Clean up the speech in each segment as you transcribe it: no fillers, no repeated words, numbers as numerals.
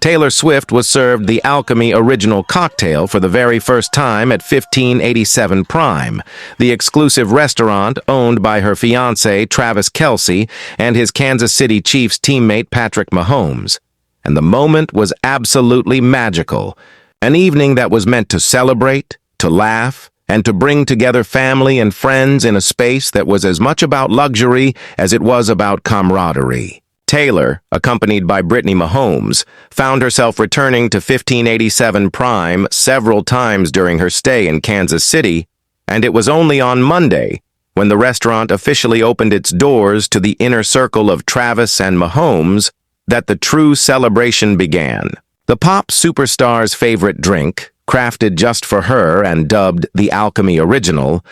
Taylor Swift was served the Alchemy Original cocktail for the very first time at 1587 Prime, the exclusive restaurant owned by her fiancé Travis Kelce and his Kansas City Chiefs teammate Patrick Mahomes. And the moment was absolutely magical, an evening that was meant to celebrate, to laugh, and to bring together family and friends in a space that was as much about luxury as it was about camaraderie. Taylor, accompanied by Brittany Mahomes, found herself returning to 1587 Prime several times during her stay in Kansas City, and it was only on Monday, when the restaurant officially opened its doors to the inner circle of Travis and Mahomes, that the true celebration began. The pop superstar's favorite drink, crafted just for her and dubbed the Alchemy Original,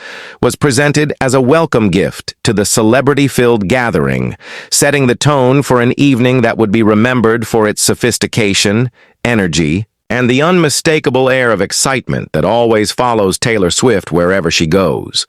was presented as a welcome gift to the celebrity-filled gathering, setting the tone for an evening that would be remembered for its sophistication, energy, and the unmistakable air of excitement that always follows Taylor Swift wherever she goes.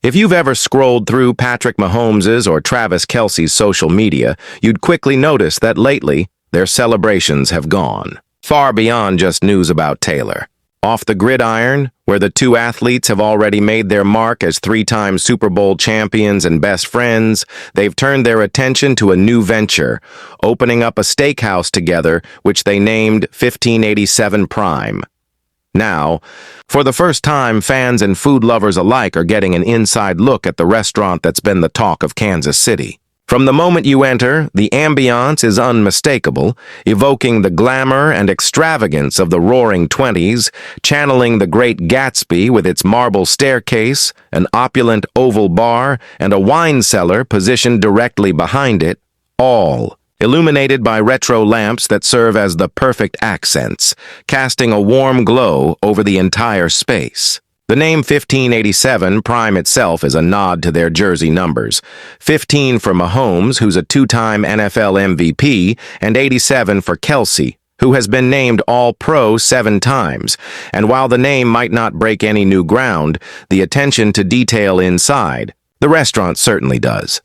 If you've ever scrolled through Patrick Mahomes's or Travis Kelce's social media, you'd quickly notice that lately, their celebrations have gone far beyond just news about Taylor. Off the gridiron, where the two athletes have already made their mark as three-time Super Bowl champions and best friends, they've turned their attention to a new venture, opening up a steakhouse together, which they named 1587 Prime. Now, for the first time, fans and food lovers alike are getting an inside look at the restaurant that's been the talk of Kansas City. From the moment you enter, the ambiance is unmistakable, evoking the glamour and extravagance of the Roaring Twenties, channeling the Great Gatsby with its marble staircase, an opulent oval bar, and a wine cellar positioned directly behind it, all illuminated by retro lamps that serve as the perfect accents, casting a warm glow over the entire space. The name 1587 Prime itself is a nod to their jersey numbers. 15 for Mahomes, who's a two-time NFL MVP, and 87 for Kelce, who has been named All-Pro 7 times. And while the name might not break any new ground, the attention to detail inside, the restaurant certainly does.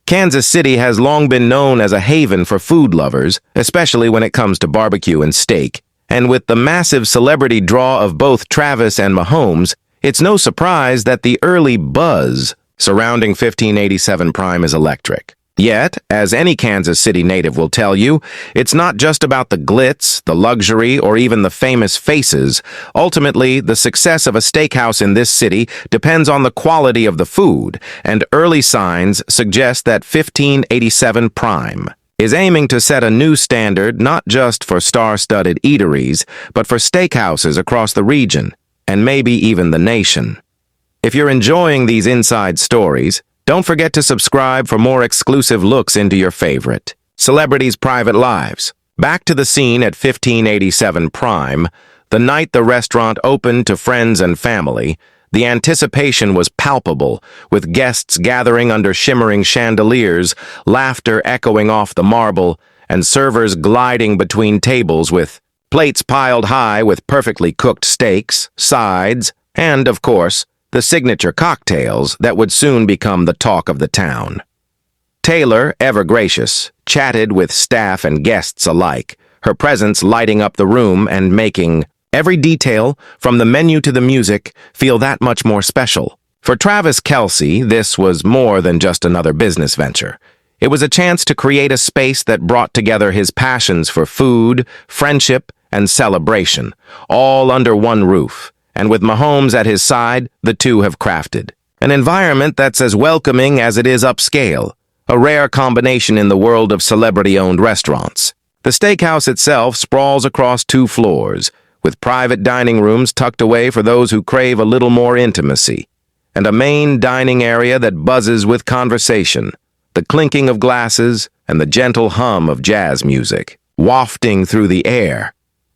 Kansas City has long been known as a haven for food lovers, especially when it comes to barbecue and steak. And with the massive celebrity draw of both Travis and Mahomes, it's no surprise that the early buzz surrounding 1587 Prime is electric. Yet, as any Kansas City native will tell you, it's not just about the glitz, the luxury, or even the famous faces. Ultimately, the success of a steakhouse in this city depends on the quality of the food, and early signs suggest that 1587 Prime is aiming to set a new standard not just for star-studded eateries, but for steakhouses across the region, and maybe even the nation. If you're enjoying these inside stories, don't forget to subscribe for more exclusive looks into your favorite celebrities' private lives. Back to the scene at 1587 Prime, the night the restaurant opened to friends and family, the anticipation was palpable, with guests gathering under shimmering chandeliers, laughter echoing off the marble, and servers gliding between tables with plates piled high with perfectly cooked steaks, sides, and, of course, the signature cocktails that would soon become the talk of the town. Taylor, ever gracious, chatted with staff and guests alike, her presence lighting up the room and making every detail, from the menu to the music, feel that much more special. For Travis Kelce, this was more than just another business venture. It was a chance to create a space that brought together his passions for food, friendship, and celebration, all under one roof. And with Mahomes at his side, the two have crafted an environment that's as welcoming as it is upscale, a rare combination in the world of celebrity-owned restaurants. The steakhouse itself sprawls across 2 floors, with private dining rooms tucked away for those who crave a little more intimacy, and a main dining area that buzzes with conversation, the clinking of glasses and the gentle hum of jazz music, wafting through the air.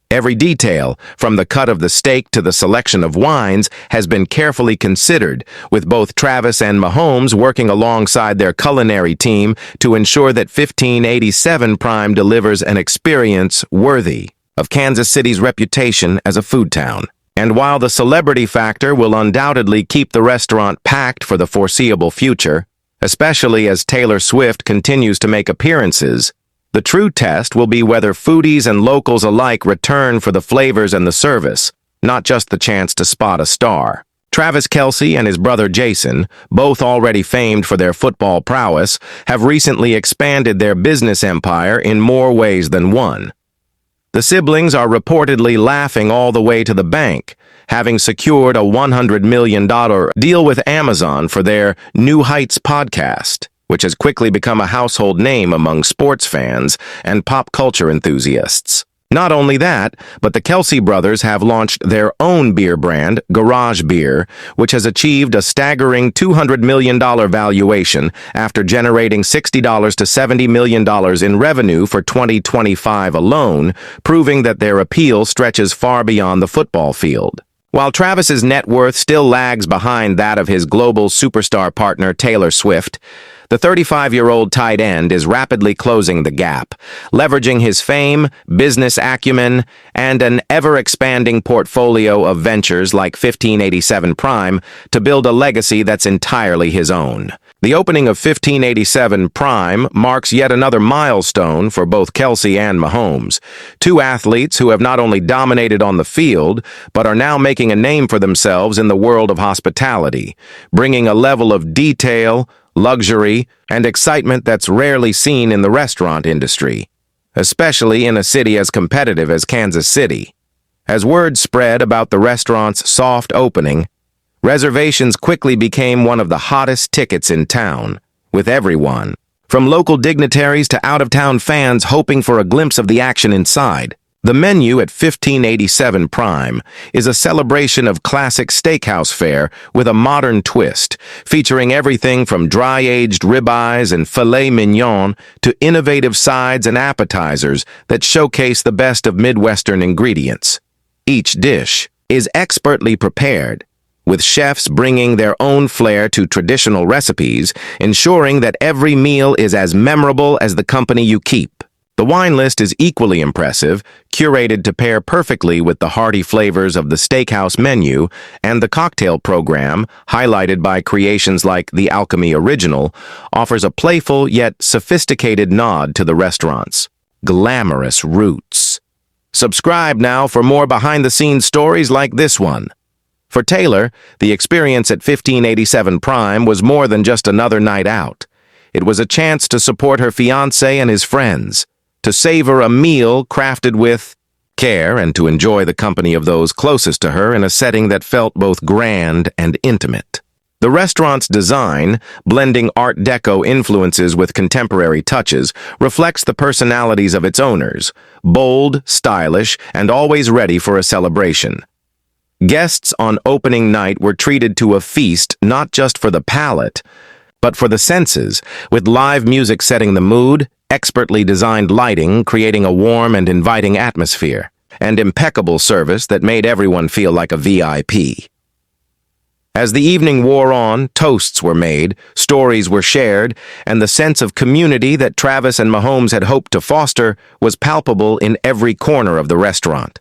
Every detail, from the cut of the steak to the selection of wines, has been carefully considered, with both Travis and Mahomes working alongside their culinary team to ensure that 1587 Prime delivers an experience worthy of Kansas City's reputation as a food town. And while the celebrity factor will undoubtedly keep the restaurant packed for the foreseeable future, especially as Taylor Swift continues to make appearances, The true test will be whether foodies and locals alike return for the flavors and the service, not just the chance to spot a star. Travis Kelce and his brother Jason, both already famed for their football prowess, have recently expanded their business empire in more ways than one. The siblings are reportedly laughing all the way to the bank, having secured a $100 million deal with Amazon for their New Heights podcast, which has quickly become a household name among sports fans and pop culture enthusiasts. Not only that, but the Kelce brothers have launched their own beer brand, Garage Beer, which has achieved a staggering $200 million valuation after generating $60 to $70 million in revenue for 2025 alone, proving that their appeal stretches far beyond the football field. While Travis's net worth still lags behind that of his global superstar partner Taylor Swift, the 35-year-old tight end is rapidly closing the gap, leveraging his fame, business acumen, and an ever-expanding portfolio of ventures like 1587 Prime to build a legacy that's entirely his own. The opening of 1587 Prime marks yet another milestone for both Kelce and Mahomes, two athletes who have not only dominated on the field, but are now making a name for themselves in the world of hospitality, bringing a level of detail, luxury, and excitement that's rarely seen in the restaurant industry, especially in a city as competitive as Kansas City. As word spread about the restaurant's soft opening, reservations quickly became one of the hottest tickets in town, with everyone, from local dignitaries to out-of-town fans hoping for a glimpse of the action inside. The menu at 1587 Prime is a celebration of classic steakhouse fare with a modern twist, featuring everything from dry-aged ribeyes and filet mignon to innovative sides and appetizers that showcase the best of Midwestern ingredients. Each dish is expertly prepared, with chefs bringing their own flair to traditional recipes, ensuring that every meal is as memorable as the company you keep. The wine list is equally impressive, curated to pair perfectly with the hearty flavors of the steakhouse menu, and the cocktail program, highlighted by creations like the Alchemy Original, offers a playful yet sophisticated nod to the restaurant's glamorous roots. Subscribe now for more behind-the-scenes stories like this one. For Taylor, the experience at 1587 Prime was more than just another night out. It was a chance to support her fiancé and his friends, to savor a meal crafted with care, and to enjoy the company of those closest to her in a setting that felt both grand and intimate. The restaurant's design, blending Art Deco influences with contemporary touches, reflects the personalities of its owners, bold, stylish, and always ready for a celebration. Guests on opening night were treated to a feast not just for the palate, but for the senses, with live music setting the mood, expertly designed lighting creating a warm and inviting atmosphere, and impeccable service that made everyone feel like a VIP. As the evening wore on, toasts were made, stories were shared, and the sense of community that Travis and Mahomes had hoped to foster was palpable in every corner of the restaurant.